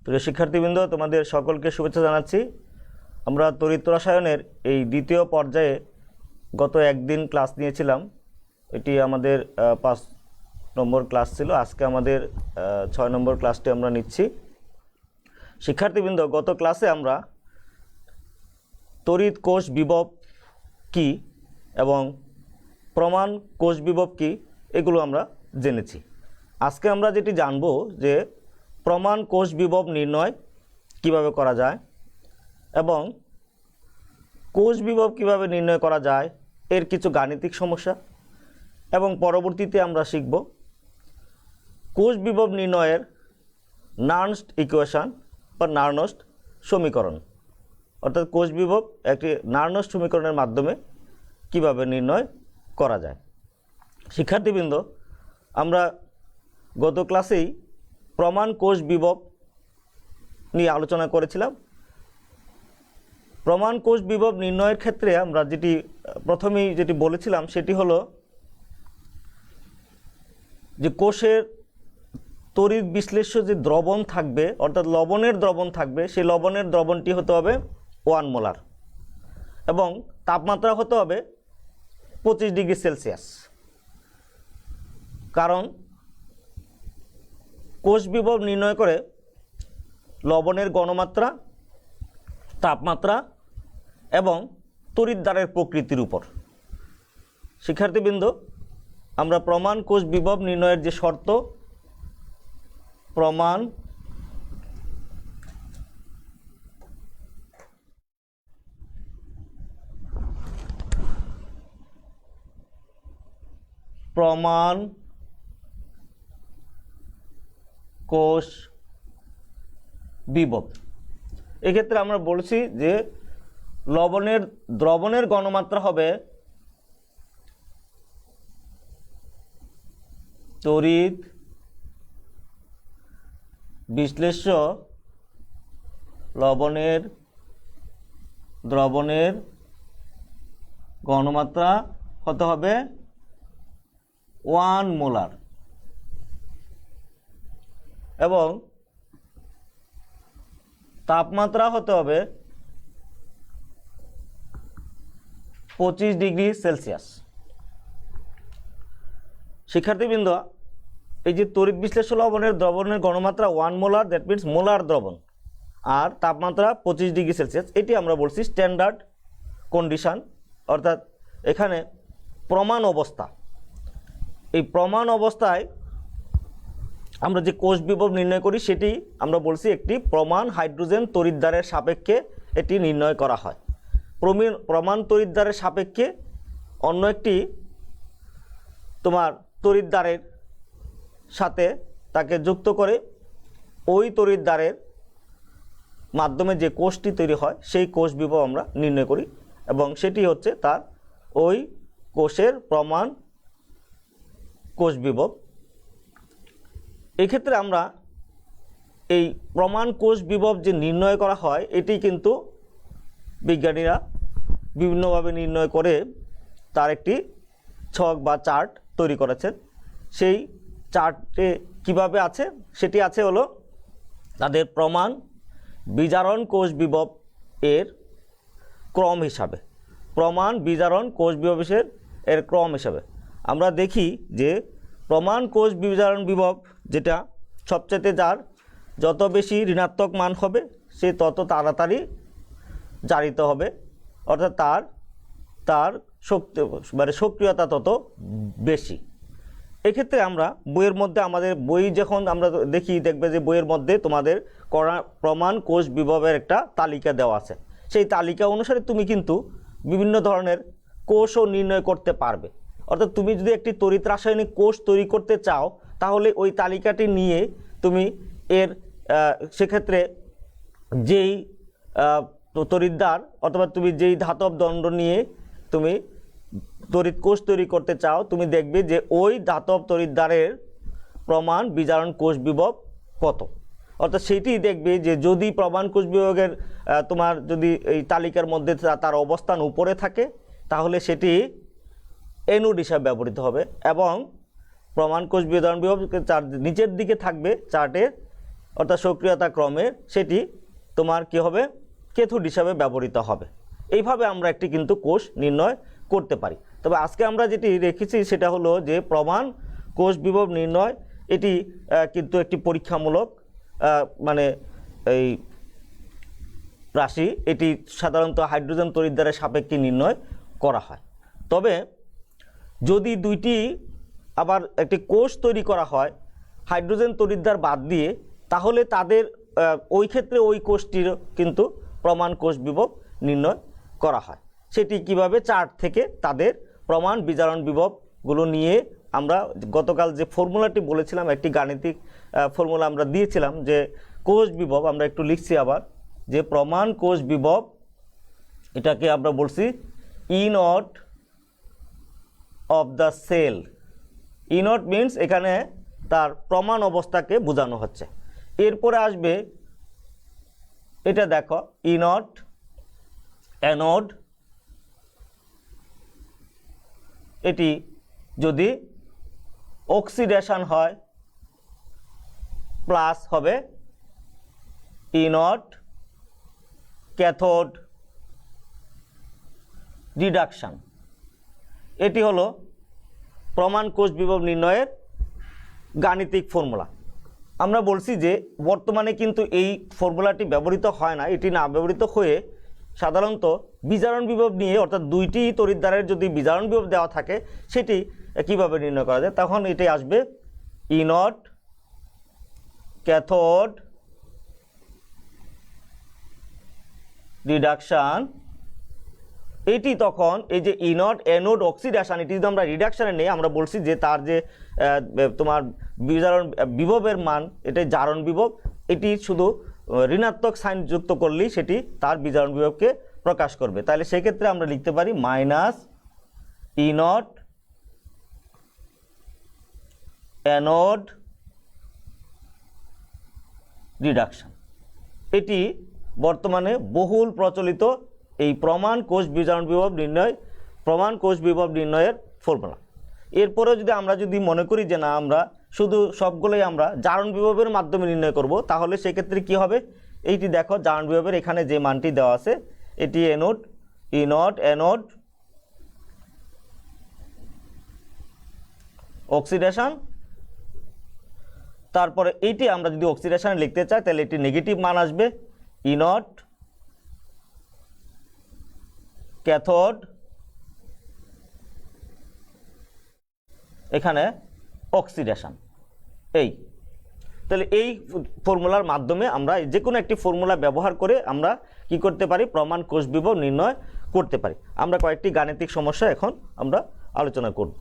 প্রিয় শিক্ষার্থীবৃন্দ, তোমাদের সকলকে শুভেচ্ছা জানাচ্ছি। আমরা তড়িৎ রসায়নের এই দ্বিতীয় পর্যায়ে গত একদিন ক্লাস নিয়েছিলাম। এটি আমাদের 5 নম্বর ক্লাস ছিল। আজকে আমাদের 6 নম্বর ক্লাসটি আমরা নিচ্ছি। শিক্ষার্থীবৃন্দ, গত ক্লাসে আমরা তড়িৎ কোষ বিভব কী এবং প্রমাণ কোষ বিভব কী এগুলো আমরা জেনেছি। আজকে আমরা যেটি জানব যে প্রমাণ কোষ বিভব নির্ণয় কিভাবে করা যায় এবং কোষ বিভব কিভাবে নির্ণয় করা যায় এর কিছু গাণিতিক সমস্যা, এবং পরবর্তীতে আমরা শিখব কোষ বিভব নির্ণয়ের নার্নস্ট ইকুয়েশন বা নার্নস্ট সমীকরণ, অর্থাৎ কোষ বিভব একটি নার্নস্ট সমীকরণের মাধ্যমে কিভাবে নির্ণয় করা যায়। শিক্ষার্থীবৃন্দ, আমরা গত ক্লাসেই প্রমাণ কোষ বিভব নিয়ে আলোচনা করেছিলাম। প্রমাণ কোষ বিভব নির্ণয়ের ক্ষেত্রে আমরা প্রথমেই যেটি বলেছিলাম সেটি হলো যে কোষের তড়িৎ বিশ্লেষ্য যে দ্রবণ থাকবে, অর্থাৎ লবণের দ্রবণ থাকবে, সেই লবণের দ্রবণটি হতে হবে 1 মোলার এবং তাপমাত্রা হতে হবে 25 ডিগ্রি সেলসিয়াস। কারণ কোষ বিভব নির্ণয় করে লবণের ঘনমাত্রা, তাপমাত্রা এবং তড়িৎদ্বারের প্রকৃতির উপর। শিক্ষার্থীবৃন্দ, আমরা প্রমাণ কোষ বিভব নির্ণয়ের যে শর্ত, প্রমাণ কোষ বিভব, এক্ষেত্রে আমরা বলছি যে দ্রবণের ঘনমাত্রা হবে তড়িৎ বিশ্লেষ্য দ্রবণের ঘনমাত্রা হতে হবে 1 মোলার এবং তাপমাত্রা হতে হবে 25 ডিগ্রি সেলসিয়াস। শিক্ষার্থীবৃন্দ, এই যে তড়িৎ বিশ্লেষ্য লবণের দ্রবণের ঘনমাত্রা 1 মোলার, দ্যাট মিনস মোলার দ্রবণ, আর তাপমাত্রা 25 ডিগ্রি সেলসিয়াস, এটি আমরা বলছি স্ট্যান্ডার্ড কন্ডিশন, অর্থাৎ এখানে প্রমাণ অবস্থা। এই প্রমাণ অবস্থায় আমরা যে কোষ বিভব নির্ণয় করি সেটি আমরা বলছি একটি প্রমাণ হাইড্রোজেন তড়িৎদ্বারের সাপেক্ষে এটি নির্ণয় করা হয়। প্রমাণ তড়িৎদ্বারের সাপেক্ষে অন্য একটি তোমার তড়িৎদ্বারের সাথে তাকে যুক্ত করে ওই তড়িৎদ্বারের মাধ্যমে যে কোষটি তৈরি হয় সেই কোষ বিভব আমরা নির্ণয় করি এবং সেটি হচ্ছে তার ওই কোষের প্রমাণ কোষ বিভব। এক্ষেত্রে আমরা এই প্রমাণ কোষ বিভব যে নির্ণয় করা হয় এটি কিন্তু বিজ্ঞানীরা বিভিন্নভাবে নির্ণয় করে তার একটি ছক বা চার্ট তৈরি করেছেন। সেই চার্টে কিভাবে আছে সেটি আছে হলো তাদের প্রমাণ বিজারণ কোষ বিভব এর ক্রম হিসাবে, প্রমাণ বিজারণ কোষ বিভব এর ক্রম হিসাবে আমরা দেখি যে প্রমাণ কোষ বিজারণ বিভব যেটা সবচেয়ে যার যত বেশি ঋণাত্মক মান হবে সে তত তাড়াতাড়ি জারিত হবে, অর্থাৎ তার শক্তি মানে সক্রিয়তা তত বেশি। এক্ষেত্রে আমরা বইয়ের মধ্যে আমাদের বই যখন আমরা দেখবে যে বইয়ের মধ্যে তোমাদের প্রমাণ কোষ বিভবের একটা তালিকা দেওয়া আছে। সেই তালিকা অনুসারে তুমি কিন্তু বিভিন্ন ধরনের কোষও নির্ণয় করতে পারবে। অর্থাৎ তুমি যদি একটি তড়িৎ রাসায়নিক কোষ তৈরি করতে চাও তাহলে ওই তালিকাটি নিয়ে তুমি সেক্ষেত্রে যেই তড়িৎদ্বার অথবা তুমি যেই ধাতব দণ্ড নিয়ে তুমি তড়িৎ কোষ তৈরি করতে চাও, তুমি দেখবে যে ওই ধাতব তড়িৎদ্বারের প্রমাণ বিজারণ কোষ বিভব কত। অর্থাৎ সেটি দেখবে যে যদি প্রমাণ কোষ বিভবের তোমার যদি এই তালিকার মধ্যে তার অবস্থান উপরে থাকে তাহলে সেটি এনোড হিসাবে ব্যবহৃত হবে এবং প্রমাণ কোষ বিজারণ বিভব নিচের দিকে থাকবে চার্টের, অর্থাৎ সক্রিয়তা ক্রমের, সেটি তোমার কি হবে, ক্যাথোড হিসাবে ব্যবহৃত হবে। এইভাবে আমরা একটি কিন্তু কোষ নির্ণয় করতে পারি। তবে আজকে আমরা যেটি রেখেছি সেটা হলো যে প্রমাণ কোষ বিভব নির্ণয়, এটি কিন্তু একটি পরীক্ষামূলক মানে এই রাশি, এটি সাধারণত হাইড্রোজেন তড়িৎদ্বারের সাপেক্ষে নির্ণয় করা হয়। তবে যদি দুইটি আবার একটি কোষ তৈরি করা হয় হাইড্রোজেন তড়িৎদ্বার বাদ দিয়ে, তাহলে তাদের ওই ক্ষেত্রে ওই কোষটির কিন্তু প্রমাণ কোষ বিভব নির্ণয় করা হয়। সেটি কিভাবে, চার্ট থেকে তাদের প্রমাণ বিজারণ বিভবগুলো নিয়ে আমরা গতকাল যে ফর্মুলাটি বলেছিলাম, একটি গাণিতিক ফর্মুলা আমরা দিয়েছিলাম যে কোষ বিভব, আমরা একটু লিখছি আবার, যে প্রমাণ কোষ বিভব, এটাকে আমরা বলছি E naught of the cell. E naught means এখানে তার প্রমাণ অবস্থাকে বোঝানো হচ্ছে। এরপরে আসবে এটা দেখো, ই নট অ্যানোড, এটি যদি অক্সিডেশন হয় প্লাস হবে ই নট ক্যাথোড রিডাকশন। এটি হলো প্রমাণ কোষ বিভব নির্ণয়ের গাণিতিক ফর্মুলা। আমরা বলছি যে বর্তমানে কিন্তু এই ফর্মুলাটি ব্যবহৃত হয় না, এটি না ব্যবহৃত হয়ে সাধারণত বিজারণ বিভব নিয়ে, অর্থাৎ দুইটি তড়িৎদ্বারের যদি বিজারণ বিভব দেওয়া থাকে সেটি কিভাবে নির্ণয় করা যায়, তখন এটি আসবে ই নট ক্যাথোড রিডাকশান। এটি তখন এই যে ই নট অ্যানোড অক্সিডেশন, এটি যদি আমরা রিডাকশানে নেই, আমরা বলছি যে তার যে তোমার বিজারণ বিভবের মান, এটাই জারণ বিভব, এটি শুধু ঋণাত্মক সাইন যুক্ত করলেই সেটি তার বিজারণ বিভবকে প্রকাশ করবে। তাহলে সেক্ষেত্রে আমরা লিখতে পারি minus E naught anode reduction. এটি বর্তমানে বহুল প্রচলিত এই প্রমাণ কোষ বিজারণ বিভব নির্ণয়, প্রমাণ কোষ বিভব নির্ণয়ের ফর্মুলা। এরপরেও যদি আমরা মনে করি যে না, আমরা শুধু সবগুলোই আমরা জারণ বিভবের মাধ্যমে নির্ণয় করব, তাহলে সেক্ষেত্রে কি হবে, এইটি দেখো জারণ বিভবের এখানে যে মানটি দেওয়া আছে, এটি অ্যানোড, ই নট অ্যানোড অক্সিডেশন, তারপরে এইটি আমরা যদি অক্সিডেশন লিখতে চাই তাহলে এটি নেগেটিভ মান আসবে, ই নট ক্যাথোড, এখানে অক্সিডেশন। এই তাহলে এই ফর্মুলার মাধ্যমে আমরা যে কোনো একটি ফর্মুলা ব্যবহার করে আমরা কি করতে পারি, প্রমাণ কোষ বিভব নির্ণয় করতে পারি। আমরা কয়েকটি গাণিতিক সমস্যা এখন আমরা আলোচনা করব।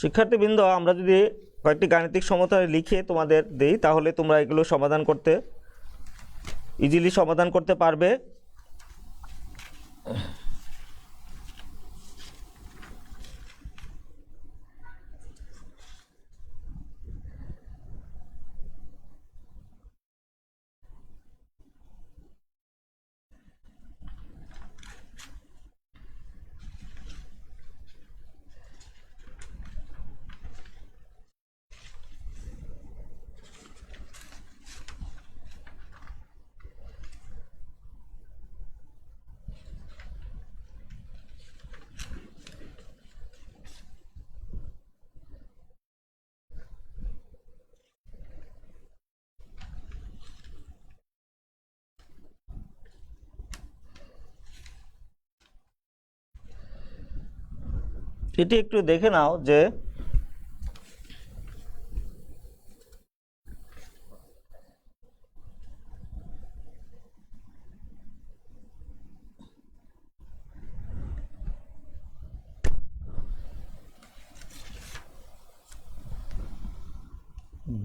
শিক্ষার্থীবৃন্দ, আমরা যদি কয়েকটি গাণিতিক সমতা লিখে তোমাদের দেই তাহলে তোমরা এগুলো সমাধান করতে ইজিলি সমাধান করতে পারবে। এটি একটু দেখে নাও যে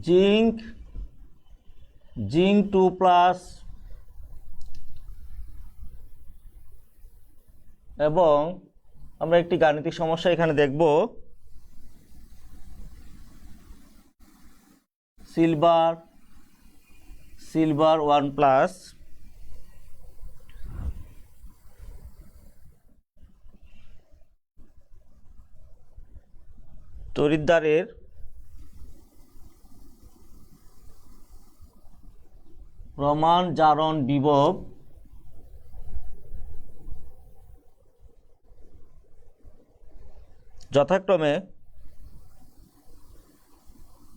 জিঙ্ক জিঙ্ক 2 প্লাস এবং আমরা একটি গাণিতিক সমস্যা এখানে দেখব সিলভার 1 প্লাস তড়িৎদ্বারের প্রমাণ জারণ বিভব যথাক্রমে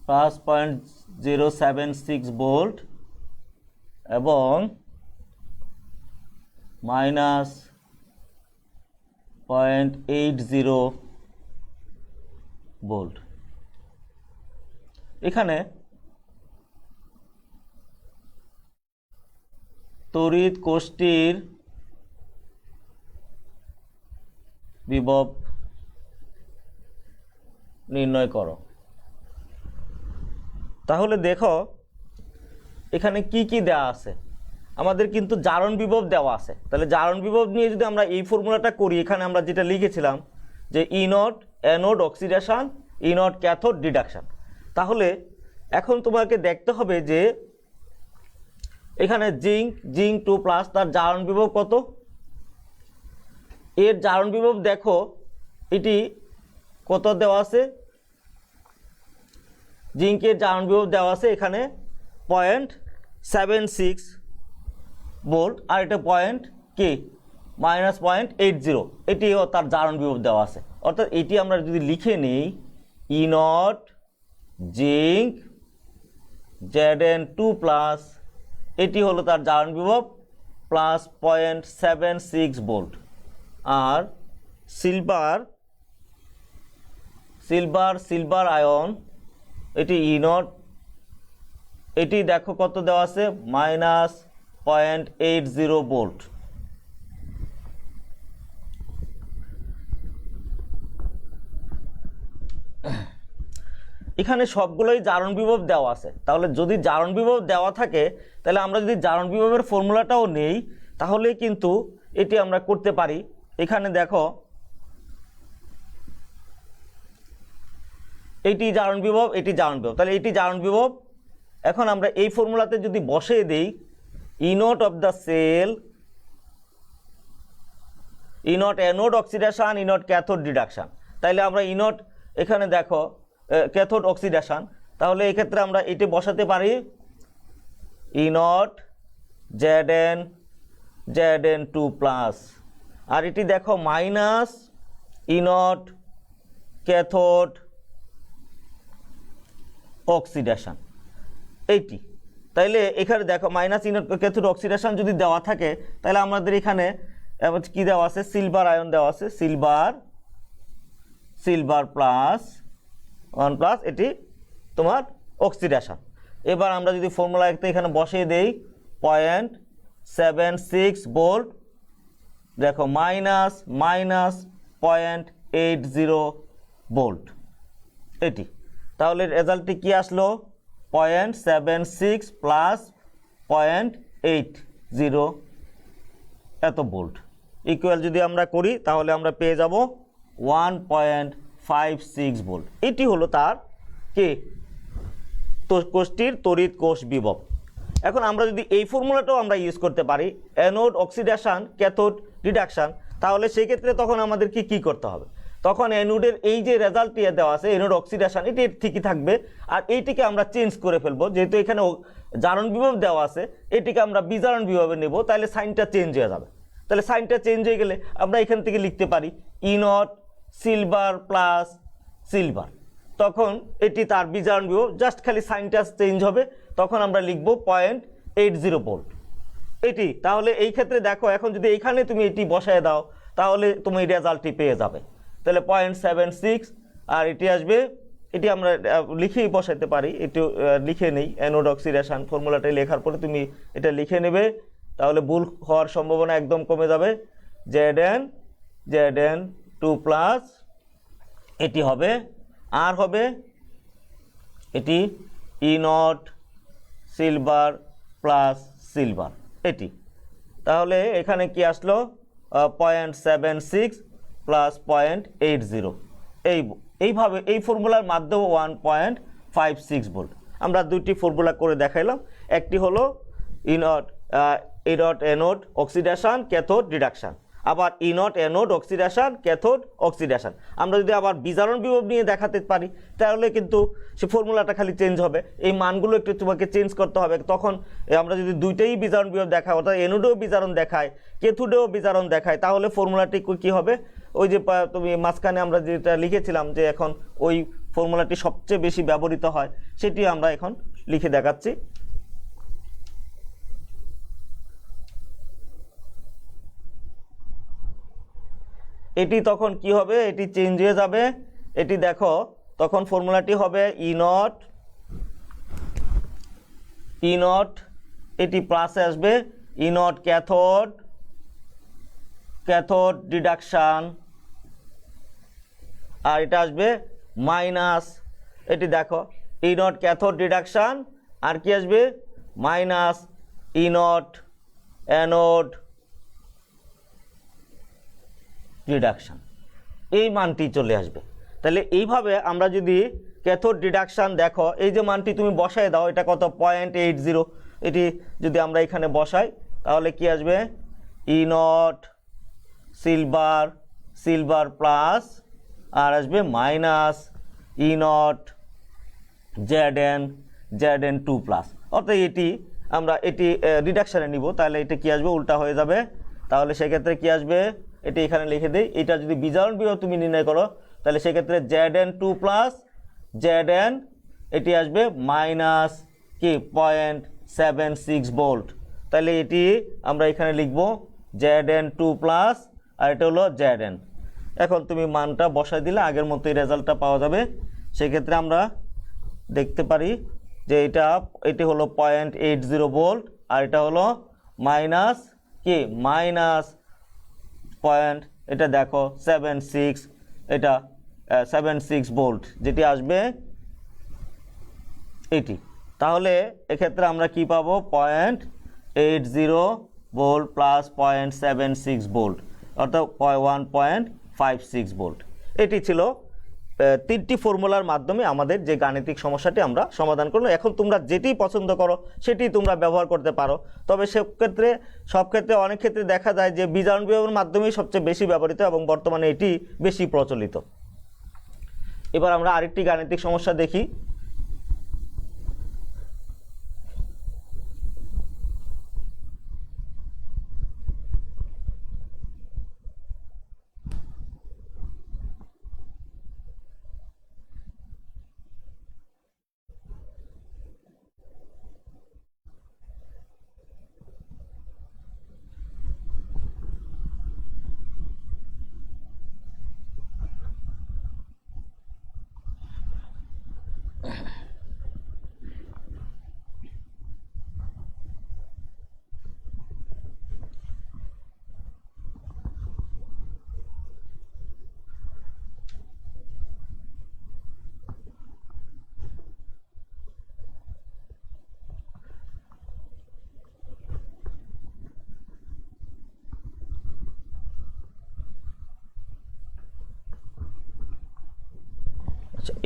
+0.076 ভোল্ট এবং -0.80 ভোল্ট। এখানে তড়িৎ কোষটির বিভব নির্ণয় করো। তাহলে দেখো এখানে কি কি দেওয়া আছে, আমাদের কিন্তু জারণ বিভব দেওয়া আছে। তাহলে জারণ বিভব নিয়ে যদি আমরা এই ফর্মুলাটা করি, এখানে আমরা যেটা লিখেছিলাম যে E naught anode oxidation, E naught cathode reduction. তাহলে এখন তোমাকে দেখতে হবে যে এখানে জিঙ্ক 2 প্লাস তার জারণ বিভব কত। এর জারণ বিভব দেখো এটি কত দেওয়া আছে, জিঙ্কের জারণ বিভব দেওয়া আছে এখানে 0.76 ভোল্ট আর এটা -0.80, এটিও তার জারণ বিভব দেওয়া আছে। অর্থাৎ এটি আমরা যদি লিখে নিই ই নট জিঙ্ক Zn2 প্লাস, এটি হলো তার জারণ বিভব +0.76 ভোল্ট। আর সিলভার আয়ন এটি ই নট, এটি দেখো কত দেওয়া আছে -0.80 ভোল্ট। এখানে সবগুলোই জারণ বিভব দেওয়া আছে। তাহলে যদি জারণ বিভব দেওয়া থাকে তাহলে আমরা যদি জারণ বিভবের ফর্মুলাটাও নেই তাহলে কিন্তু এটি আমরা করতে পারি। এখানে দেখো এটি জারণ বিভব, এটি জারণ বিভব, তাহলে এটি জারণ বিভব। এখন আমরা এই ফর্মুলাতে যদি বসিয়ে দেই E naught of the cell, E naught anode oxidation, E naught cathode reduction, তাইলে আমরা ই নট এখানে দেখো ক্যাথোড অক্সিডেশন, তাহলে এই ক্ষেত্রে আমরা এটি বসাতে পারি ই নট Zn2 প্লাস, আর এটি দেখো minus E naught cathode oxidation এইটি। তাইলে এখানে দেখো minus E naught cathode oxidation যদি দেওয়া থাকে তাহলে আমাদের এখানে কি দেওয়া আছে, সিলভার আয়ন দেওয়া আছে, সিলভার প্লাস 1 প্লাস, এটি তোমার অক্সিডেশন। এবার আমরা যদি ফর্মুলা এখানে বসিয়ে দেই 0.76 ভোল্ট, দেখো -0.80 ভোল্ট এটি। তাহলে রেজাল্টটি কি আসলো 0.76 প্লাস 0.80 এত ভোল্ট ইকুয়াল যদি আমরা করি তাহলে আমরা পেয়ে যাব 1.56 ভোল্ট। এটি হলো তার কে কোষটির তড়িৎ কোষ বিভব। এখন আমরা যদি এই ফর্মুলাটাও আমরা ইউজ করতে পারি অ্যানোড অক্সিডেশন ক্যাথোড ডিডাকশন, তাহলে সেই ক্ষেত্রে তখন আমাদের কি করতে হবে, তখন অ্যানোডের এই যে রেজাল্টটি দেওয়া আছে অ্যানোড অক্সিডেশন এটি ঠিকই থাকবে, আর এইটিকে আমরা চেঞ্জ করে ফেলবো। যেহেতু এখানে জারণ বিভব দেওয়া আছে এটিকে আমরা বিজারণ বিভবে নেব, তাহলে সাইনটা চেঞ্জ হয়ে যাবে। তাহলে সাইনটা চেঞ্জ হয়ে গেলে আমরা এখান থেকে লিখতে পারি ই নট সিলভার প্লাস সিলভার, তখন এটি তার বিজারণ বিভব, জাস্ট খালি সাইনটা চেঞ্জ হবে, তখন আমরা লিখব 0.80 ভোল্ট এটি। তাহলে এই ক্ষেত্রে দেখো এখন যদি এইখানে তুমি এটি বসায় দাও তাহলে তুমি এই রেজাল্টটি পেয়ে যাবে। তাহলে 0.76 আর এটি আসবে, এটি আমরা লিখেই বসাতে পারি, এটি লিখে নেই অ্যানোড অক্সিডেশন ফর্মুলাটা লেখার পরে তুমি এটা লিখে নেবে, তাহলে ভুল হওয়ার সম্ভাবনা একদম কমে যাবে। Zn2 প্লাস এটি হবে, আর হবে এটি ই নট সিলভার প্লাস সিলভার, এটি। তাহলে এখানে কি আসলো 0.76 প্লাস 0.80, এইভাবে এই ফর্মুলার মাধ্যমে 1.56 ভোল্ট। আমরা দুইটি ফর্মুলা করে দেখাইলাম, একটি হলো E naught anode oxidation cathode reduction, আবার E naught anode oxidation cathode oxidation. আমরা যদি আবার বিজারণ বিভব নিয়ে দেখাতে পারি তাহলে কিন্তু সে ফর্মুলাটা খালি চেঞ্জ হবে, এই মানগুলো একটু তোমাকে চেঞ্জ করতে হবে। তখন আমরা যদি দুইটাই বিজারণ বিভব দেখাই, অর্থাৎ অ্যানোডেও বিজারণ দেখায় ক্যাথোডেও বিজারণ দেখায়, তাহলে ফর্মুলাটি কী হবে, ওই যে তুমি মাঝখানে আমরা যেটা লিখেছিলাম যে এখন ওই ফর্মুলাটি সবচেয়ে বেশি ব্যবহৃত হয়, সেটি আমরা এখন লিখে দেখাচ্ছি। এটি তখন কি হবে, এটি চেঞ্জ হয়ে যাবে, এটি দেখো তখন ফর্মুলাটি হবে ইনট এটি প্লাসে আসবে ইনট ক্যাথোড রিডাকশান, আর এটা আসবে মাইনাস, এটি দেখো ইনট ক্যাথোড রিডাকশান, আর কি আসবে মাইনাস ইনট অ্যানোড রিডাকশান, এই মানটি চলে আসবে। তাহলে এইভাবে আমরা যদি ক্যাথোড রিডাকশান দেখো, এই যে মানটি তুমি বসায় দাও, এটা কত 0.80, এটি যদি আমরা এখানে বসাই তাহলে কি আসবে ইনট সিলভার প্লাস, আর আসবে মাইনাস ইনট জেডএন 2 প্লাস, অর্থাৎ এটি আমরা এটি রিডাকশানে নিব, তাহলে এটা কি আসবে উল্টা হয়ে যাবে। তাহলে সেক্ষেত্রে কি আসবে, এটি এখানে লিখে দিই, এটা যদি বিজারণ বিভব তুমি নির্ণয় করো তাহলে সেক্ষেত্রে জেডএন 2 প্লাস জেডএন এটি আসবে মাইনাস কি 0.76 ভোল্ট। তাহলে এটি আমরা এখানে লিখব জেডএন 2 প্লাস, আর এটা হলো জেডএন। এখন তুমি মানটা বসাই দিলে আগের মতোই রেজাল্টটা পাওয়া যাবে। সেক্ষেত্রে আমরা দেখতে পারি যে এটি হলো 0.80 ভোল্ট, আর এটা হলো মাইনাস কি এটা দেখো 76 ভোল্ট যেটি আসবে এটি। তাহলে এক্ষেত্রে আমরা কি পাবো 0.80 ভোল্ট প্লাস 0.76 ভোল্ট, অর্থাৎ 1.56 ভোল্ট। এটি ছিল তিনটি ফর্মুলার মাধ্যমে আমাদের যে গাণিতিক সমস্যাটি আমরা সমাধান করলাম। এখন তোমরা যেটি পছন্দ করো সেটি তোমরা ব্যবহার করতে পারো, তবে সব ক্ষেত্রে অনেক ক্ষেত্রে দেখা যায় যে বিজারণ বিভবের মাধ্যমেই সবচেয়ে বেশি ব্যবহৃত এবং বর্তমানে এটি বেশি প্রচলিত। এবার আমরা আরেকটি গাণিতিক সমস্যা দেখি।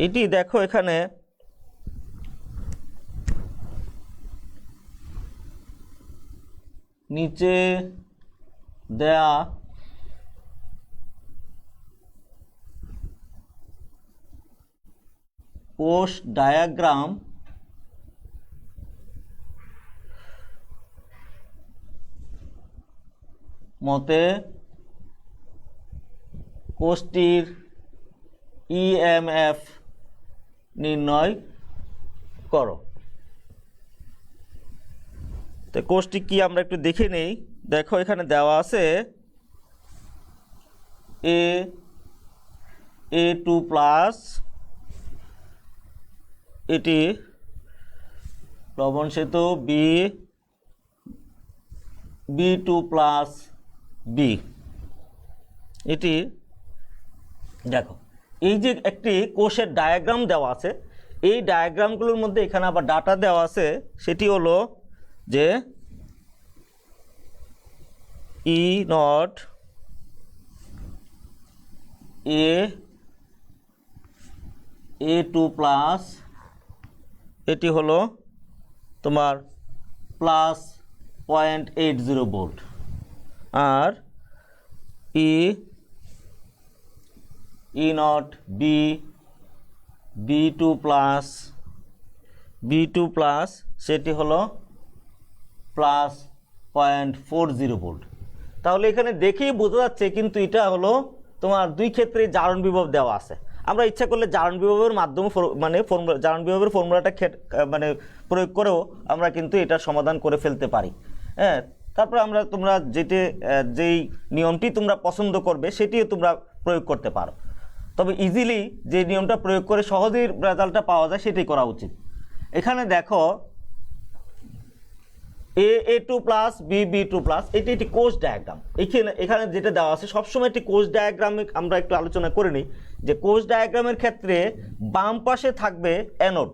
এটি দেখো এখানে নিচে দেয়া কোষ ডায়াগ্রাম মতে কোষটির ইএমএফ নির্ণয় করো। তো কোষটি কি আমরা একটু দেখে নেই। দেখো এখানে দেওয়া আছে A2 প্লাস, এটি লবণ সেতু B2 প্লাস বি। এটি দেখো এই যে একটি কোষের ডায়াগ্রাম দেওয়া আছে, এই ডায়াগ্রামগুলোর মধ্যে এখানে আবার ডাটা দেওয়া আছে, সেটি হলো যে E naught A two plus এটি হলো তোমার +0.80 ভোল্ট, আর E naught B two plus সেটি হলো +0.40 ভোল্ট। তাহলে এখানে দেখেই বোঝা যাচ্ছে কিন্তু এটা হলো তোমার দুই ক্ষেত্রে জারণ বিভব দেওয়া আছে। আমরা ইচ্ছা করলে জারণ বিভবের মাধ্যমে মানে জারণ বিভবের ফর্মুলাটা মানে প্রয়োগ করেও আমরা কিন্তু এটা সমাধান করে ফেলতে পারি। হ্যাঁ, তারপরে তোমরা যেই নিয়মটি তোমরা পছন্দ করবে সেটিও তোমরা প্রয়োগ করতে পারো, তবে ইজিলি যে নিয়মটা প্রয়োগ করে সহজেই রেজাল্টটা পাওয়া যায় সেটাই করা উচিত। এখানে দেখো A two plus B two plus এটি একটি কোষ ডায়াগ্রাম। এখানে যেটা দেওয়া আছে সবসময় একটি কোষ ডায়াগ্রামে আমরা একটু আলোচনা করে নিই যে কোষ ডায়াগ্রামের ক্ষেত্রে বাম পাশে থাকবে অ্যানোড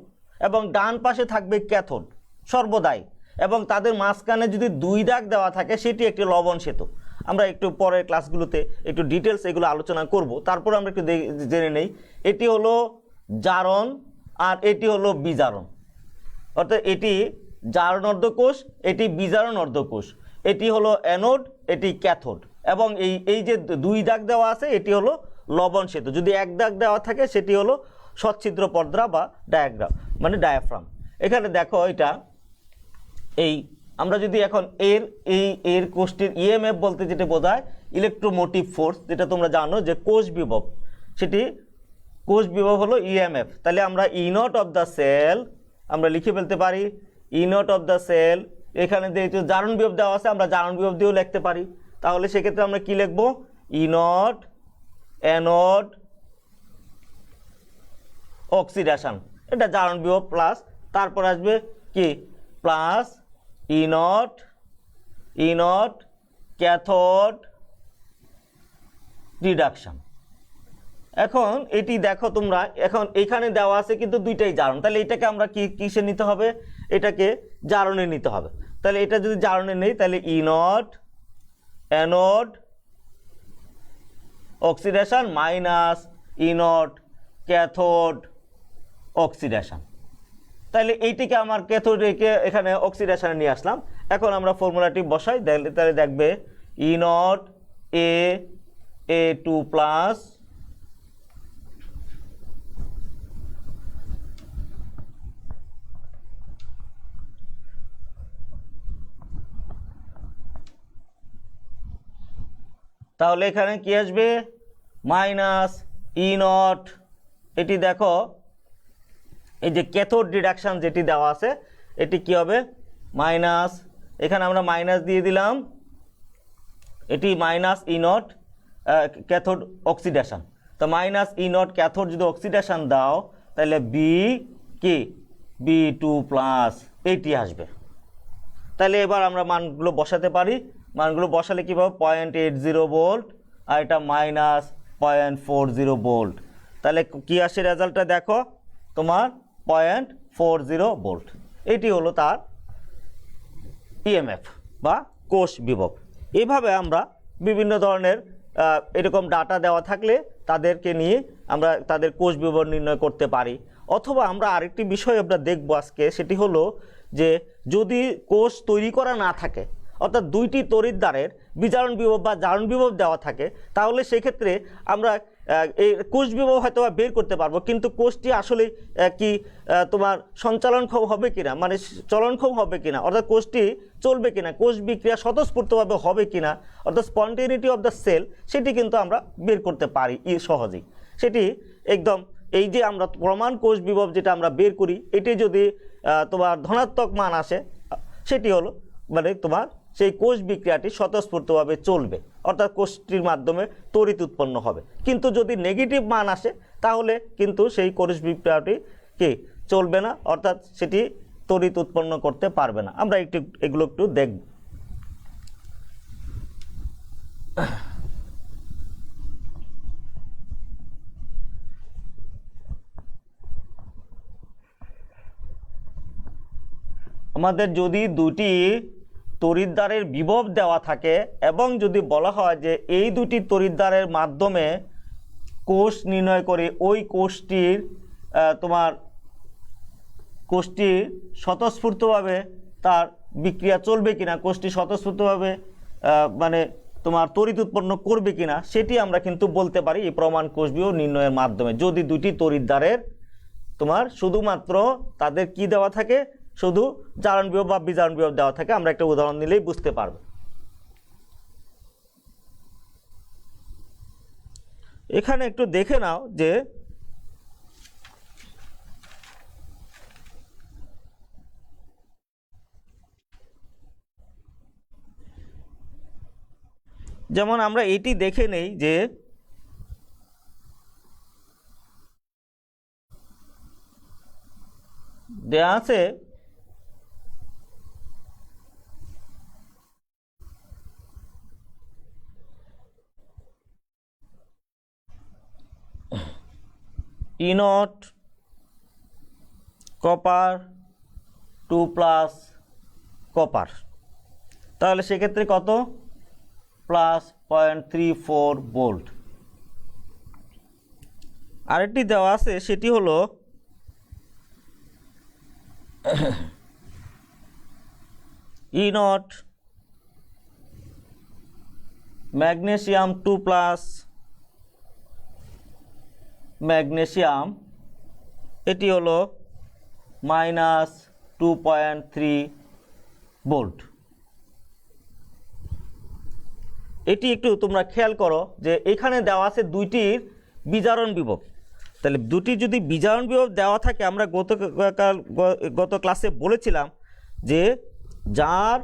এবং ডান পাশে থাকবে ক্যাথোড সর্বদাই, এবং তাদের মাঝখানে যদি দুই দাগ দেওয়া থাকে সেটি একটি লবণ সেতু। আমরা একটু পরের ক্লাসগুলোতে একটু ডিটেলস এগুলো আলোচনা করব। তারপর আমরা একটু জেনে নেই এটি হলো জারণ আর এটি হলো বিজারণ, অর্থাৎ এটি জারণ অর্ধকোষ, এটি বিজারণ অর্ধকোষ, এটি হলো অ্যানোড, এটি ক্যাথোড, এবং এই যে দুই দাগ দেওয়া আছে এটি হলো লবণ সেতু। যদি এক দাগ দেওয়া থাকে সেটি হলো সচ্ছিদ্র পর্দা বা ডায়াগ্রাম মানে ডায়াফ্রাম। এখানে দেখো এটা আমরা যদি এখন এর কোষটির ইএমএফ বলতে যেটা বোঝায় ইলেকট্রোমোটিভ ফোর্স, যেটা তোমরা জানো যে কোষ বিভব, সেটি কোষ বিভব হলো ইএমএফ। তাহলে আমরা ই নট অফ দ্য সেল আমরা লিখে ফেলতে পারি ই নট অফ দ্য সেল। এখানে যেহেতু জারণ বিভব দেওয়া আছে আমরা জারণ বিভব দিয়েও লিখতে পারি। তাহলে সেক্ষেত্রে আমরা কি লিখব, ই নট অ্যানোড অক্সিডেশন, এটা জারণ বিভব প্লাস, তারপর আসবে কি plus E naught cathode reduction. এখন এটি দেখো তোমরা, এখন এখানে দেওয়া আছে কিন্তু দুইটাই জারণ, তাহলে এটাকে আমরা কিসে নিতে হবে, এটাকে জারণে নিতে হবে। তাহলে এটা যদি জারণে নেই তাহলে E naught anode oxidation minus E naught cathode oxidation. তাহলে এইটিকে আমার ক্যাথোডকে এখানে অক্সিডেশনে নিয়ে আসলাম। এখন আমরা ফর্মুলাটি বসাই, তাহলে দেখবে ই নট এ টু প্লাস তাহলে এখানে কি আসবে মাইনাস ই নট, এটি দেখো এই যে ক্যাথোড রিডাকশন যেটি দেওয়া আছে এটি কি হবে মাইনাস, এখানে আমরা মাইনাস দিয়ে দিলাম, এটি minus E naught cathode oxidation. তো মাইনাস ই নট ক্যাথোড যদি অক্সিডেশন দাও তাহলে বি টু প্লাস এইটি আসবে। তাহলে এবার আমরা মানগুলো বসাতে পারি, মানগুলো বসালে কী পাবো 0.80 ভোল্ট আর এটা -0.40 ভোল্ট। তাহলে কী আসে রেজাল্টটা দেখো তোমার 0.40 ভোল্ট। এটি হলো তার ইএমএফ বা কোষ বিভব। এইভাবে আমরা বিভিন্ন ধরনের এরকম ডাটা দেওয়া থাকলে তাদেরকে নিয়ে আমরা তাদের কোষ বিভব নির্ণয় করতে পারি। অথবা আমরা আরেকটি বিষয় আমরা দেখব আজকে, সেটি হলো যে যদি কোষ তৈরি করা না থাকে, অর্থাৎ দুইটি তড়িৎদ্বারের বিজারণ বিভব বা জারণ বিভব দেওয়া থাকে, তাহলে সেক্ষেত্রে আমরা এই কোষ বিভব হয়তো বের করতে পারবো, কিন্তু কোষটি আসলে কি তোমার সঞ্চালনক্ষম হবে কিনা, মানে চলনক্ষম হবে কিনা, অর্থাৎ কোষটি চলবে কিনা, কোষ বিক্রিয়া স্বতঃস্ফূর্তভাবে হবে কিনা, অর্থাৎ স্পন্টেনিটি অফ দ্য সেল, সেটি কিন্তু আমরা বের করতে পারি সহজেই। সেটি একদম এই যে আমরা প্রমাণ কোষ বিভব যেটা আমরা বের করি, এটি যদি তোমার ধনাত্মক মান আসে সেটি হলো মানে তোমার সেই কোষ বিক্রিয়াটি স্বতঃস্ফূর্তভাবে চলবে, অর্থাৎ কোষটির মাধ্যমে তড়িৎ উৎপন্ন হবে। কিন্তু যদি নেগেটিভ মান আসে তাহলে কিন্তু সেই কোষ বিক্রিয়াটি কি চলবে না, অর্থাৎ সেটি তড়িৎ উৎপন্ন করতে পারবে না। আমরা এগুলো একটু দেখব। আমাদের যদি দুটি তড়িৎদ্বারের বিভব দেওয়া থাকে এবং যদি বলা হয় যে এই দুটি তড়িৎদ্বারের মাধ্যমে কোষ নির্ণয় করে ওই কোষটির কোষটি স্বতঃস্ফূর্তভাবে তার বিক্রিয়া চলবে কিনা, কোষটি স্বতঃস্ফূর্তভাবে মানে তড়িৎ উৎপন্ন করবে কিনা, সেটি আমরা কিন্তু বলতে পারি এই প্রমাণ কোষ বিভব নির্ণয়ের মাধ্যমে। যদি দুটি তড়িৎদ্বারের শুধুমাত্র তাদের কি দেওয়া থাকে, শুধু জারণ বিভব বা বিজারণ বিভব দেওয়া থাকে। আমরা একটা উদাহরণ নিলেই বুঝতে পারবো। এখানে একটু দেখে নাও যে যেমন আমরা এটি দেখে নেই যে দেয়া আছে E0 কপার 2+ কপার, তাহলে সেক্ষেত্রে কত +0.34 ভোল্ট। আরেকটি দেওয়া আছে সেটি হলো E0 ম্যাগনেসিয়াম 2+ ম্যাগনেসিয়াম, এটি হলো -2.3 ভোল্ট। এটি একটু তোমরা খেয়াল করো যে এখানে দেওয়া আছে দুইটির বিজারণ বিভব। তাহলে দুটি যদি বিজারণ বিভব দেওয়া থাকে, আমরা গত ক্লাসে বলেছিলাম যে যার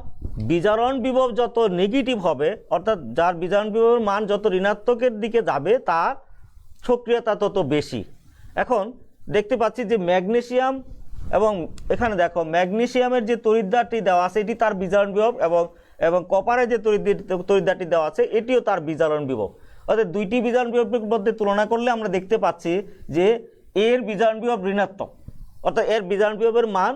বিজারণ বিভব যত নেগেটিভ হবে, অর্থাৎ যার বিজারণ বিভবের মান যত ঋণাত্মকের দিকে যাবে, তার সক্রিয়তা তত বেশি। এখন দেখতে পাচ্ছি যে ম্যাগনেসিয়াম এবং এখানে দেখো ম্যাগনেসিয়ামের যে তড়িৎদ্বারটি দেওয়া আছে এটি তার বিজারণ বিভব, এবং কপারের যে তড়িৎদ্বারটি দেওয়া আছে এটিও তার বিজারণ বিভব। অর্থাৎ দুইটি বিজারণ বিভবের মধ্যে তুলনা করলে আমরা দেখতে পাচ্ছি যে এর বিজারণ বিভব ঋণাত্মক, অর্থাৎ এর বিজারণ বিভবের মান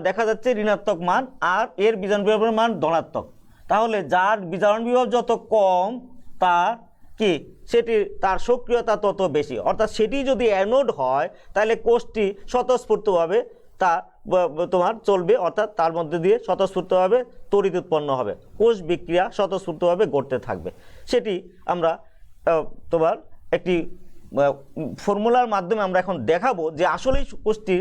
দেখা যাচ্ছে ঋণাত্মক মান, আর এর বিজারণ বিভবের মান ধনাত্মক। তাহলে যার বিজারণ বিভব যত কম তার তার সক্রিয়তা তত বেশি। অর্থাৎ সেটি যদি অ্যানোড হয় তাহলে কোষটি স্বতঃস্ফূর্তভাবে চলবে, অর্থাৎ তার মধ্যে দিয়ে স্বতঃস্ফূর্তভাবে তড়িৎ উৎপন্ন হবে, কোষ বিক্রিয়া স্বতঃস্ফূর্তভাবে ঘটতে থাকবে। সেটি আমরা একটি ফর্মুলার মাধ্যমে আমরা এখন দেখাবো যে আসলেই কোষটি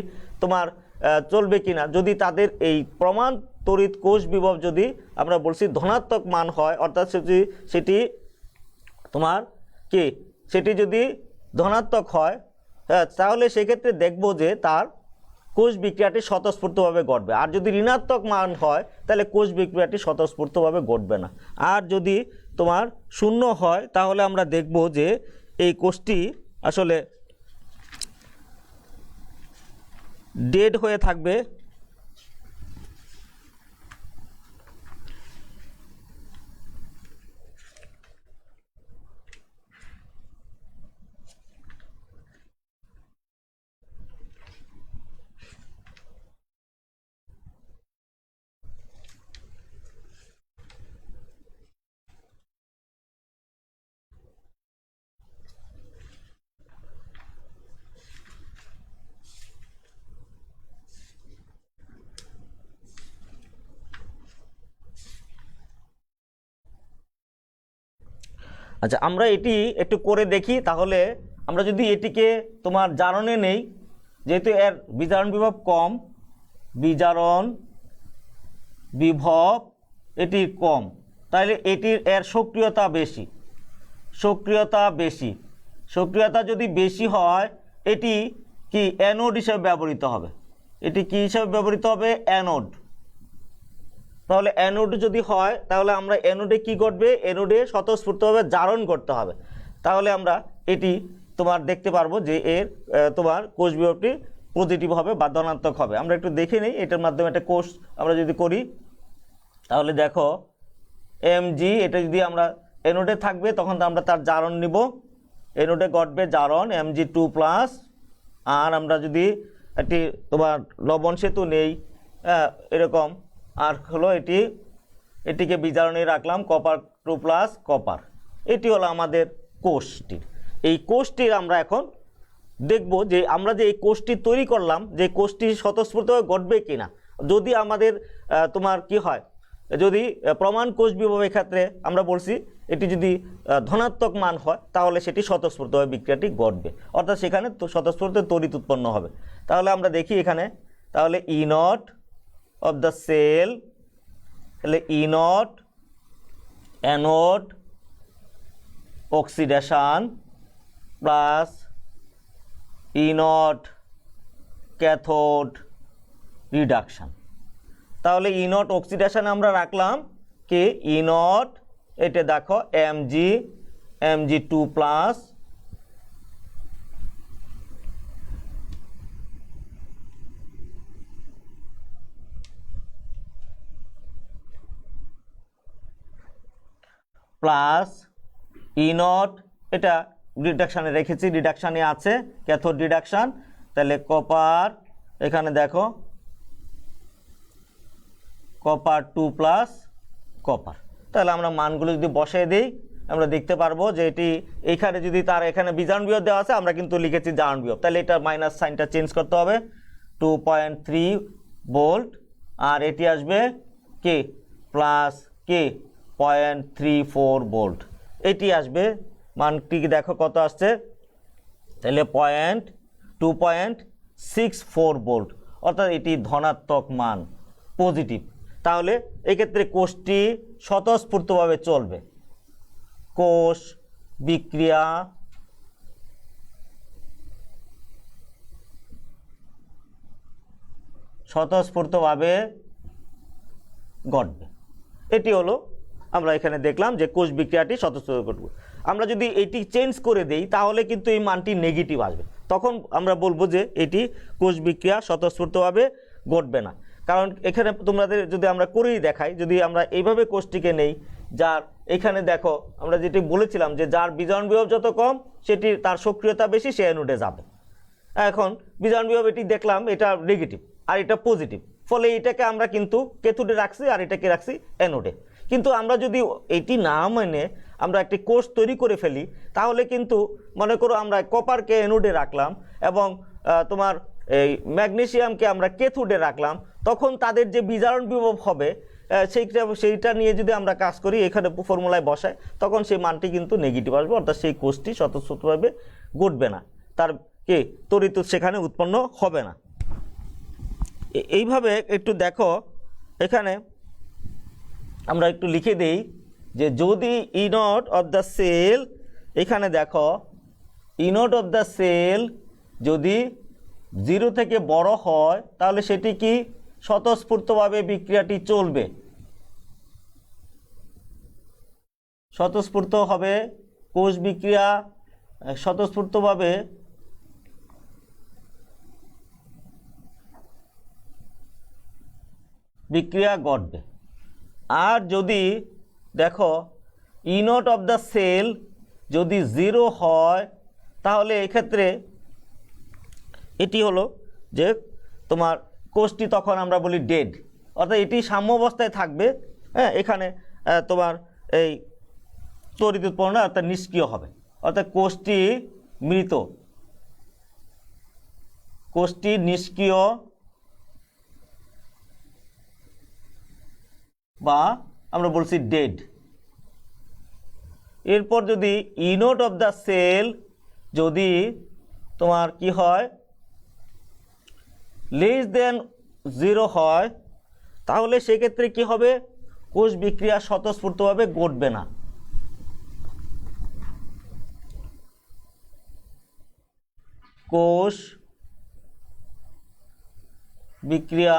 চলবে কিনা। যদি তাদের এই প্রমাণ তড়িৎ কোষ বিভব যদি আমরা বলছি ধনাত্মক মান হয়, অর্থাৎ সেটি সেটি যদি ধনাত্মক হয়, তাহলে সেক্ষেত্রে দেখব যে তার কোষ বিক্রিয়াটি স্বতঃস্ফূর্তভাবে ঘটবে। আর যদি ঋণাত্মক মান হয় তাহলে কোষ বিক্রিয়াটি স্বতঃস্ফূর্তভাবে ঘটবে না। আর যদি শূন্য হয় তাহলে আমরা দেখব যে এই কোষটি আসলে ডেড হয়ে থাকবে। আচ্ছা, আমরা এটি একটু করে দেখি। তাহলে আমরা যদি এটিকে জারণে নেই, যেহেতু এর বিজারণ বিভব কম, বিজারণ বিভব এটি কম, তাহলে এর সক্রিয়তা বেশি। সক্রিয়তা যদি বেশি হয় এটি অ্যানোড হিসেবে ব্যবহৃত হবে। এটি কি হিসেবে ব্যবহৃত হবে? অ্যানোড। তাহলে অ্যানোড যদি হয় তাহলে আমরা অ্যানোডে কি ঘটবে? অ্যানোডে স্বতঃস্ফূর্তভাবে জারণ করতে হবে। তাহলে আমরা এটি দেখতে পারবো যে এর কোষ বিভবটি পজিটিভ হবে বা ধনাত্মক হবে। আমরা একটু দেখে নিই এটার মাধ্যমে একটা কোষ আমরা যদি করি, তাহলে দেখো Mg, এটা যদি আমরা অ্যানোডে থাকবে তখন আমরা তার জারণ নিব, অ্যানোডে ঘটবে জারণ Mg2+। আর আমরা যদি একটি লবণ সেতু নেই, এরকম, আর হলো এটিকে বিজারণে রাখলাম কপার 2 প্লাস কপার। এটি হলো আমাদের কোষটির। এই কোষটির আমরা এখন দেখব যে আমরা যে এই কোষটি তৈরি করলাম, যে কোষটি স্বতঃস্ফূর্তভাবে ঘটবে কিনা। যদি আমাদের তোমার কি হয়, যদি প্রমাণ কোষ বিভবের ক্ষেত্রে আমরা বলছি এটি যদি ধনাত্মক মান হয় তাহলে সেটি স্বতঃস্ফূর্তভাবে বিক্রিয়াটি ঘটবে, অর্থাৎ সেখানে স্বতঃস্ফূর্ত তড়িৎ উৎপন্ন হবে। তাহলে আমরা দেখি এখানে, তাহলে E naught of the cell, তাহলে E naught anode oxidation plus E naught cathode reduction. তাহলে ই নট অক্সিডেশন আমরা রাখলাম কি ই নট, এটা দেখো mg 2 plus plus E not, এটা রিডাকশানে রেখেছি, রিডাকশানে আছে ক্যাথোড রিডাকশান। তাহলে কপার, এখানে দেখো কপার 2 প্লাস কপার। তাহলে আমরা মানগুলো যদি বসিয়ে দিই আমরা দেখতে পারবো যে এটি এইখানে যদি তার এখানে বিজারণ বিভব দেওয়া আছে, আমরা কিন্তু লিখেছি জারণ বিভব, তাহলে এটা মাইনাস সাইনটা চেঞ্জ করতে হবে 2.3 ভোল্ট, আর এটি আসবে কে প্লাস কে 0.34 ভোল্ট, এটি আসবে। মানটি দেখো কত আসছে, তাহলে 2.64 ভোল্ট, অর্থাৎ এটি ধনাত্মক মান, পজিটিভ। তাহলে এক্ষেত্রে কোষটি স্বতঃস্ফূর্তভাবে চলবে। কোষ বিক্রিয়া স্বতঃস্ফূর্তভাবে ঘটবে। এটি হলো আমরা এখানে দেখলাম যে কোষ বিক্রিয়াটি স্বতঃস্ফূর্ত ঘটবে। আমরা যদি এটি চেঞ্জ করে দেই তাহলে কিন্তু এই মানটি নেগেটিভ আসবে, তখন আমরা বলবো যে এটি কোষ বিক্রিয়া স্বতঃস্ফূর্তভাবে ঘটবে না। কারণ এখানে তোমাদের যদি আমরা করেই দেখাই, যদি আমরা এইভাবে কোষটিকে নেই, যার এখানে দেখো আমরা যেটি বলেছিলাম যে যার বিজারণ বিভব যত কম সেটির তার সক্রিয়তা বেশি, সে অ্যানোডে যাবে। এখন বিজারণ বিভব এটি দেখলাম এটা নেগেটিভ আর এটা পজিটিভ, ফলে এটাকে আমরা কিন্তু ক্যাথোডে রাখছি আর এটাকে রাখছি অ্যানোডে। কিন্তু আমরা যদি এটি না মেনে আমরা একটি কোষ তৈরি করে ফেলি তাহলে কিন্তু মনে করো আমরা কপারকে অ্যানোডে রাখলাম এবং তোমার এই ম্যাগনেসিয়ামকে আমরা ক্যাথোডে রাখলাম, তখন তাদের যে বিজারণ বিভব হবে সেইটা নিয়ে যদি আমরা কাজ করি, এখানে ফর্মুলায় বসাই, তখন সেই মানটি কিন্তু নেগেটিভ আসবে, অর্থাৎ সেই কোষটি স্বতঃস্ফূর্তভাবে ঘটবে না, তার কে তড়িৎ সেখানে উৎপন্ন হবে না। এইভাবে একটু দেখো এখানে আমরা একটু লিখে দেই যে যদি ই নট অফ দ্য সেল, এখানে দেখো ই নট অফ দ্য সেল যদি 0 থেকে বড় হয় তাহলে সেটি কি স্বতঃস্ফূর্তভাবে বিক্রিয়াটি চলবে, স্বতঃস্ফূর্ত হবে কোষ বিক্রিয়া স্বতঃস্ফূর্তভাবে বিক্রিয়া ঘটবে। আর যদি দেখো ই নট অফ দ্য সেল যদি 0 হয় তাহলে এক্ষেত্রে এটি হলো যে তোমার কোষটি তখন আমরা বলি ডেড, অর্থাৎ এটি সাম্য অবস্থায় থাকবে। হ্যাঁ, এখানে তোমার এই তড়িৎ উৎপন্ন অর্থাৎ নিষ্ক্রিয় হবে, অর্থাৎ কোষটি মৃত, কোষটি নিষ্ক্রিয় বা আমরা বলছি ডেড। এরপর যদি ই নট অফ দ্য সেল যদি তোমার কি হয় লেস দেন 0 হয় তাহলে সেক্ষেত্রে কি হবে, কোষ বিক্রিয়া স্বতঃস্ফূর্তভাবে ঘটবে না। কোষ বিক্রিয়া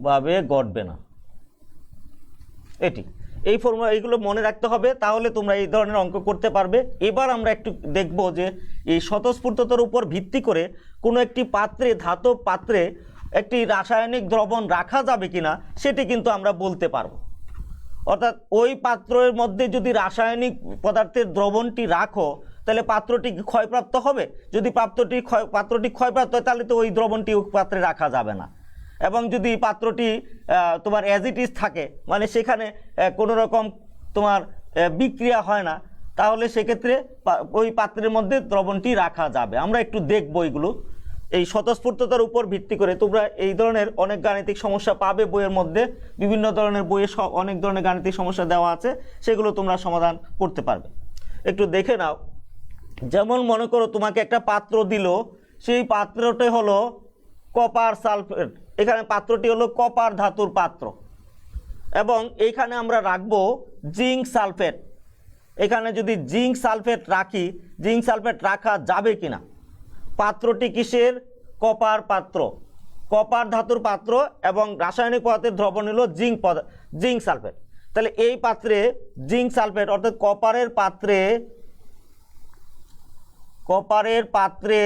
ভাবে ঘটবে না। এটি এই ফর্মুলা, এইগুলো মনে রাখতে হবে, তাহলে তোমরা এই ধরনের অঙ্ক করতে পারবে। এবার আমরা একটু দেখব যে এই স্বতঃস্ফূর্ততার উপর ভিত্তি করে কোনো একটি পাত্রে, ধাতব পাত্রে একটি রাসায়নিক দ্রবণ রাখা যাবে কিনা সেটি কিন্তু আমরা বলতে পারবো। অর্থাৎ ওই পাত্রের মধ্যে যদি রাসায়নিক পদার্থের দ্রবণটি রাখো তাহলে পাত্রটি কি ক্ষয়প্রাপ্ত হবে? যদি পাত্রটি ক্ষয়প্রাপ্ত হয় তাহলে তো ওই দ্রবণটি পাত্রে রাখা যাবে না। এবং যদি পাত্রটি তোমার অ্যাজ ইট ইজ থাকে, মানে সেখানে কোনো রকম তোমার বিক্রিয়া হয় না, তাহলে সেক্ষেত্রে ওই পাত্রের মধ্যে দ্রবণটি রাখা যাবে। আমরা একটু দেখবো এইগুলো। এই স্বতঃস্ফূর্ততার উপর ভিত্তি করে তোমরা এই ধরনের অনেক গাণিতিক সমস্যা পাবে বইয়ের মধ্যে। বিভিন্ন ধরনের বইয়ে অনেক ধরনের গাণিতিক সমস্যা দেওয়া আছে, সেগুলো তোমরা সমাধান করতে পারবে। একটু দেখে নাও। যেমন মনে করো তোমাকে একটা পাত্র দিল, সেই পাত্রটি হলো কপার সালফেট। এখানে পাত্রটি হলো কপার ধাতুর পাত্র, এবং এইখানে আমরা রাখবো জিঙ্ক সালফেট। এখানে যদি জিঙ্ক সালফেট রাখি, জিঙ্ক সালফেট রাখা যাবে কিনা? পাত্রটি কিসের? কপার পাত্র, কপার ধাতুর পাত্র, এবং রাসায়নিক পদার্থের দ্রবণ হলো জিঙ্ক সালফেট। তাহলে এই পাত্রে জিঙ্ক সালফেট অর্থাৎ কপারের পাত্রে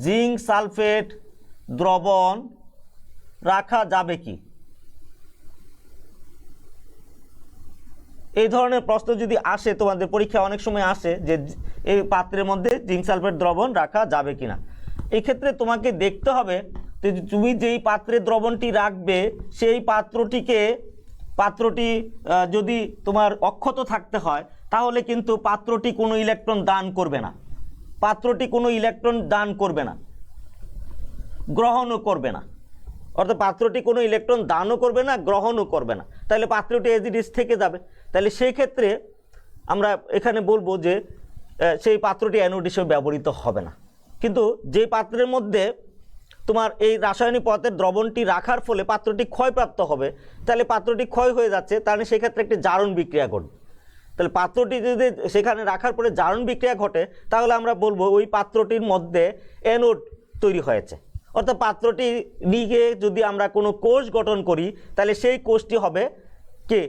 জিঙ্ক সালফেট দ্রবণ রাখা যাবে কি? এই ধরনের প্রশ্ন যদি আসে তোমাদের পরীক্ষায় অনেক সময় আসে যে এই পাত্রের মধ্যে জিঙ্ক সালফেট দ্রবণ রাখা যাবে কিনা। এই ক্ষেত্রে তোমাকে দেখতে হবে যে তুমি যেই পাত্রে দ্রবণটি রাখবে সেই পাত্রটি যদি তোমার অক্ষত থাকতে হয় তাহলে কিন্তু পাত্রটি কোনো ইলেকট্রন দান করবে না, গ্রহণও করবে না। অর্থাৎ পাত্রটি কোনো ইলেকট্রন দানও করবে না, গ্রহণও করবে না, তাহলে পাত্রটি এজ ইট ইজ থেকে যাবে। তাহলে সেই ক্ষেত্রে আমরা এখানে বলবো যে সেই পাত্রটি অ্যানোড হিসেবে ব্যবহৃত হবে না। কিন্তু যে পাত্রের মধ্যে তোমার এই রাসায়নিক পদার্থের দ্রবণটি রাখার ফলে পাত্রটি ক্ষয়প্রাপ্ত হবে, তাহলে পাত্রটি ক্ষয় হয়ে যাচ্ছে, তাহলে সেক্ষেত্রে একটি জারণ বিক্রিয়া ঘটবে। তাহলে পাত্রটি যদি সেখানে রাখার পরে জারণ বিক্রিয়া ঘটে, তাহলে আমরা বলবো ওই পাত্রটির মধ্যে অ্যানোড তৈরি হয়েছে। অর্থাৎ পাত্রটি নিয়ে যদি আমরা কোনো কোষ গঠন করি, তাহলে সেই কোষটি হবে কি?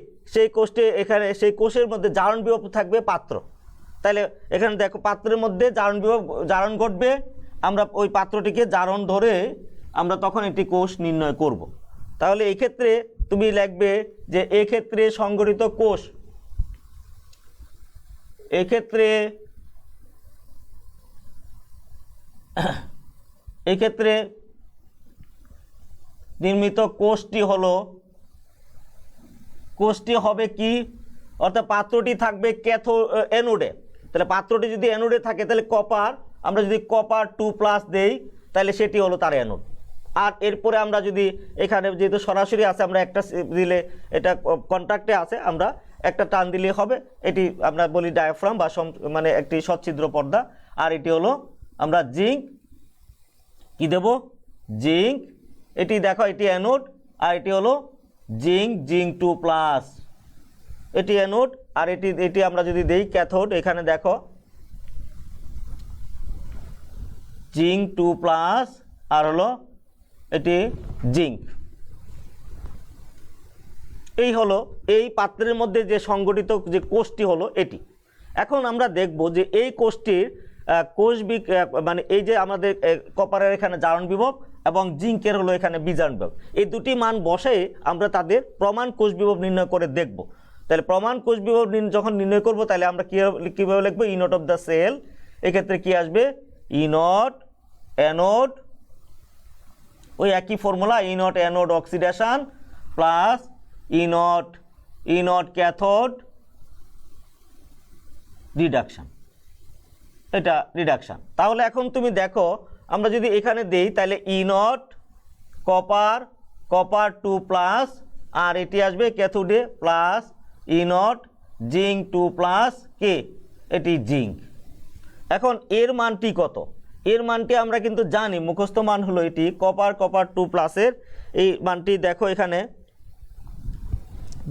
সেই কোষের মধ্যে জারণ বিভব থাকবে পাত্র। তাহলে এখানে দেখো পাত্রের মধ্যে জারণ ঘটবে, আমরা ওই পাত্রটিকে জারণ ধরে আমরা তখন একটি কোষ নির্ণয় করব। তাহলে এই ক্ষেত্রে তুমি লিখবে যে এক্ষেত্রে সংগঠিত কোষ, এক্ষেত্রে নির্মিত কোষটি হবে কি? অর্থাৎ পাত্রটি থাকবে অ্যানোডে। তাহলে পাত্রটি যদি অ্যানোডে থাকে তাহলে আমরা যদি কপার 2+ দেই তাহলে সেটি হলো তার অ্যানোড। আর এরপরে আমরা যদি এখানে যেহেতু সরাসরি আছে, আমরা একটা দিলে এটা কন্ট্রাক্টে আছে, আমরা একটা টান দিলে হবে। এটি আমরা বলি ডায়াফ্রাম বা মানে একটি সচ্ছিদ্র পর্দা। আর এটি হলো আমরা জিঙ্ক কি দেব? জিঙ্ক। এটি দেখো এটি অ্যানোড, আর এটি হলো জিঙ্ক 2+। এটি অ্যানোড, আর এটি আমরা যদি দেই ক্যাথোড। এখানে দেখো জিঙ্ক 2+, আর হলো এটি জিঙ্ক। এই হলো এই পাত্রের মধ্যে যে সংগঠিত যে কোষটি হলো এটি। এখন আমরা দেখব যে এই কোষটির মানে এই যে আমাদের কপারের এখানে জারণ বিভব এবং জিঙ্কের হলো এখানে বিজারণ বিভব, এই দুটি মান বসে আমরা তাদের প্রমাণ কোষ বিভব নির্ণয় করে দেখব। তাহলে প্রমাণ কোষ বিভব যখন নির্ণয় করব, তাহলে আমরা কীভাবে লিখবো? ই নট অফ দ্য সেল। এক্ষেত্রে কি আসবে? ই নট অ্যানোড, ওই একই ফর্মুলা, ই naught anode oxidation plus E naught cathode reduction. এটা রিডাকশন। তাহলে এখন তুমি দেখো আমরা যদি এখানে দেই তাহলে ই নট কপার 2+, আর এটি আসবে ক্যাথোডে প্লাস ই নট জিঙ্ক 2+ কে এটি জিঙ্ক। এখন এর মানটি কত? এর মানটি আমরা কিন্তু জানি, মুখস্থ মান হলো এটি কপার 2+-এর এই মানটি। দেখো এখানে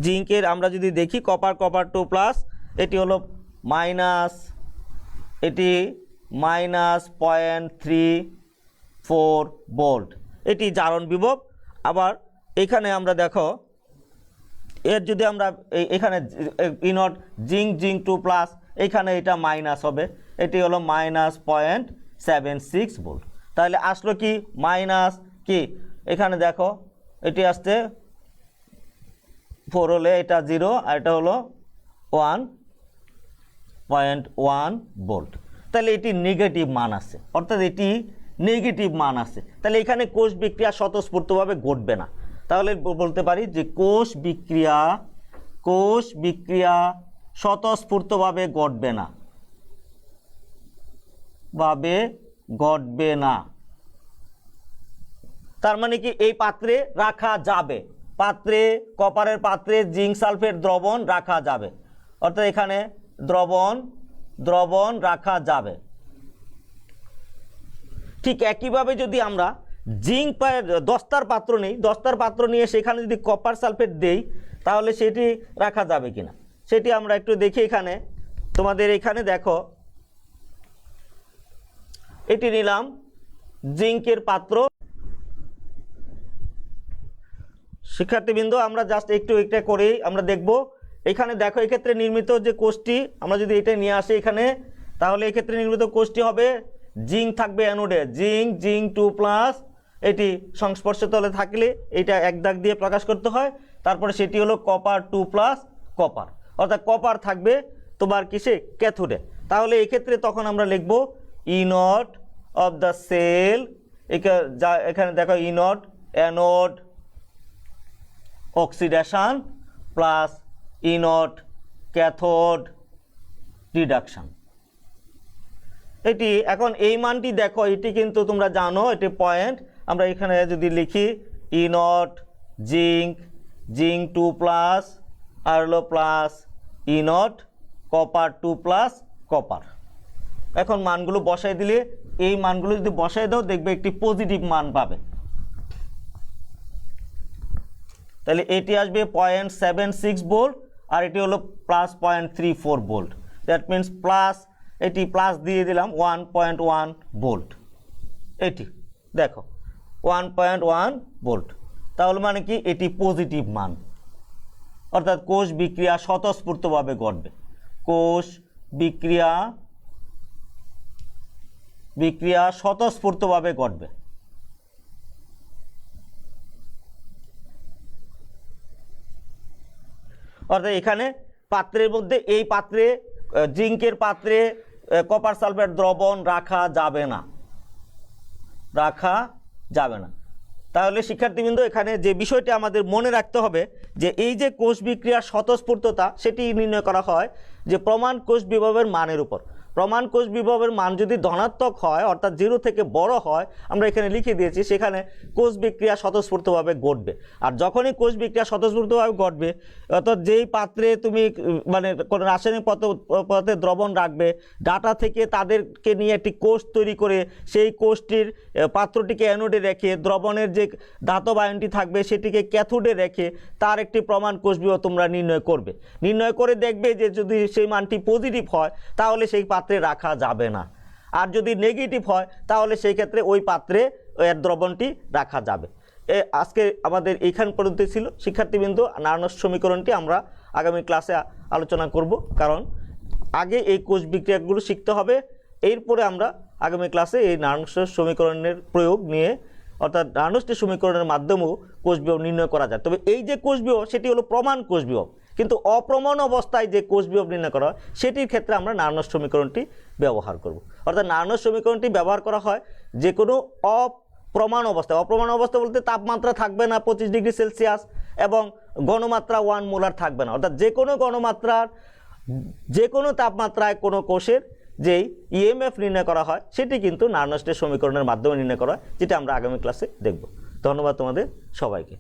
জিঙ্কের আমরা যদি দেখি কপার 2+, এটি হলো -0.34 ভোল্ট, এটি জারণ বিভব। আবার এখানে আমরা দেখো এর যদি আমরা এখানে ই নট জিঙ্ক 2+, এখানে এটা মাইনাস হবে, এটি হলো -0.76 ভোল্ট। তাহলে আসলো কি মাইনাস কি? এখানে দেখো এটি আসছে 4 হলে এটা 0, আর এটা হলো 1.1 ভোল্ট। তাহলে এটি নেগেটিভ মান আছে, অর্থাৎ এটি নেগেটিভ মান আছে, তাহলে এখানে কোষ বিক্রিয়া স্বতঃস্ফূর্তভাবে ঘটবে না। তাহলে বলতে পারি যে কোষ বিক্রিয়া স্বতঃস্ফূর্তভাবে ঘটবে না। তার মানে কি এই পাত্রে রাখা যাবে, কপারের পাত্রে জিঙ্ক সালফেট দ্রবণ রাখা যাবে, অর্থাৎ এখানে দ্রবণ রাখা যাবে। ঠিক একইভাবে যদি আমরা জিঙ্ক দস্তার পাত্র নিই, দস্তার পাত্র নিয়ে সেখানে যদি কপার সালফেট দেই তাহলে সেটি রাখা যাবে কিনা সেটি আমরা একটু দেখি। এখানে তোমাদের এখানে দেখো, এটি নিলাম জিঙ্কের পাত্র। শিক্ষার্থীবৃন্দ, আমরা জাস্ট একটু একটা করেই আমরা দেখব। এখানে দেখো, এক্ষেত্রে নির্মিত যে কোষটি আমরা যদি এটা নিয়ে আসি এখানে, তাহলে এক্ষেত্রে নির্মিত কোষটি হবে জিঙ্ক থাকবে অ্যানোডে, জিঙ্ক 2+, এটি সংস্পর্শ তলে থাকলে এটা এক দাগ দিয়ে প্রকাশ করতে হয়। তারপরে সেটি হলো কপার 2+, কপার, অর্থাৎ কপার থাকবে তোমার কিসে, ক্যাথোডে। তাহলে এক্ষেত্রে তখন আমরা লিখব E0 অফ দ্য সেল, এখানে দেখো E0 anode oxidation plus E0 cathode reduction. এটি এখন এই মানটি দেখো, এটি কিন্তু তোমরা জানো এটি পয়েন্ট। আমরা এখানে যদি লিখি E0 জিঙ্ক 2+, আর হলো প্লাস E0 কপার 2+, কপার। এখন মানগুলো বসাই দিলে, এই মানগুলো যদি বসাই দাও দেখবে একটি পজিটিভ মান পাবে। তাহলে এটি আসবে 0.76 ভোল্ট, আর এটি হলো plus 0.34 volt. That means plus, এটি প্লাস দিয়ে দিলাম 1.1 ভোল্ট। এটি দেখো 1.1 ভোল্ট, তাহলে মানে কি এটি পজিটিভ মান, অর্থাৎ কোষ বিক্রিয়া স্বতঃস্ফূর্তভাবে ঘটবে। কোষ বিক্রিয়া স্বতঃস্ফূর্তভাবে ঘটবে। অর্থাৎ এখানে পাত্রের মধ্যে, এই পাত্রে জিঙ্কের পাত্রে কপার সালফেট দ্রবণ রাখা যাবে না। তাহলে শিক্ষার্থীবৃন্দ, এখানে যে বিষয়টি আমাদের মনে রাখতে হবে যে এই যে কোষ বিক্রিয়ার স্বতঃস্ফূর্ততা সেটি নির্ণয় করা হয় যে প্রমাণ কোষ বিভবের মানের উপর। প্রমাণ কোষ বিভবের মান যদি ধনাত্মক হয়, অর্থাৎ 0 থেকে বড় হয়, আমরা এখানে লিখে দিয়েছি, সেখানে কোষ বিক্রিয়া স্বতঃস্ফূর্তভাবে ঘটবে। আর যখনই কোষ বিক্রিয়া স্বতঃস্ফূর্তভাবে ঘটবে, অর্থাৎ যেই পাত্রে তুমি মানে কোনো রাসায়নিক পদার্থে দ্রবণ রাখবে, ডাটা থেকে তাদেরকে নিয়ে একটি কোষ তৈরি করে সেই কোষটির পাত্রটিকে অ্যানোডে রেখে দ্রবণের যে ধাতব আয়নটি থাকবে সেটিকে ক্যাথোডে রেখে তার একটি প্রমাণ কোষ বিভব তোমরা নির্ণয় করবে। নির্ণয় করে দেখবে যে যদি সেই মানটি পজিটিভ হয় তাহলে সেই পাত্রে রাখা যাবে না, আর যদি নেগেটিভ হয় তাহলে সেই ক্ষেত্রে ওই পাত্রে এর দ্রবণটি রাখা যাবে। আজকে আমাদের এইখান পর্যন্ত ছিল শিক্ষার্থীবৃন্দ। নার্নস সমীকরণটি আমরা আগামী ক্লাসে আলোচনা করব, কারণ আগে এই কোষ বিক্রিয়াগুলো শিখতে হবে, এরপরে আমরা আগামী ক্লাসে এই নার্নসের সমীকরণের প্রয়োগ নিয়ে, অর্থাৎ নার্নসের সমীকরণের মাধ্যমেও কোষ বিভব নির্ণয় করা যায়। তবে এই যে কোষ বিভব সেটি হলো প্রমাণ কোষ বিভব, কিন্তু অপ্রমাণ অবস্থায় যে কোষ বিভব নির্ণয় করা হয় সেটির ক্ষেত্রে আমরা নার্নস সমীকরণটি ব্যবহার করব। অর্থাৎ নার্নস সমীকরণটি ব্যবহার করা হয় যে কোনো অপ্রমাণ অবস্থায়। অপ্রমাণ অবস্থা বলতে তাপমাত্রা থাকবে না 25 ডিগ্রি সেলসিয়াস এবং ঘনমাত্রা 1 মোলার থাকবে না, অর্থাৎ যে কোনো ঘনমাত্রার যে কোনো তাপমাত্রায় কোনো কোষের যেই ইএমএফ নির্ণয় করা হয় সেটি কিন্তু নার্নসের সমীকরণের মাধ্যমে নির্ণয় করা হয়, যেটা আমরা আগামী ক্লাসে দেখব। ধন্যবাদ তোমাদের সবাইকে।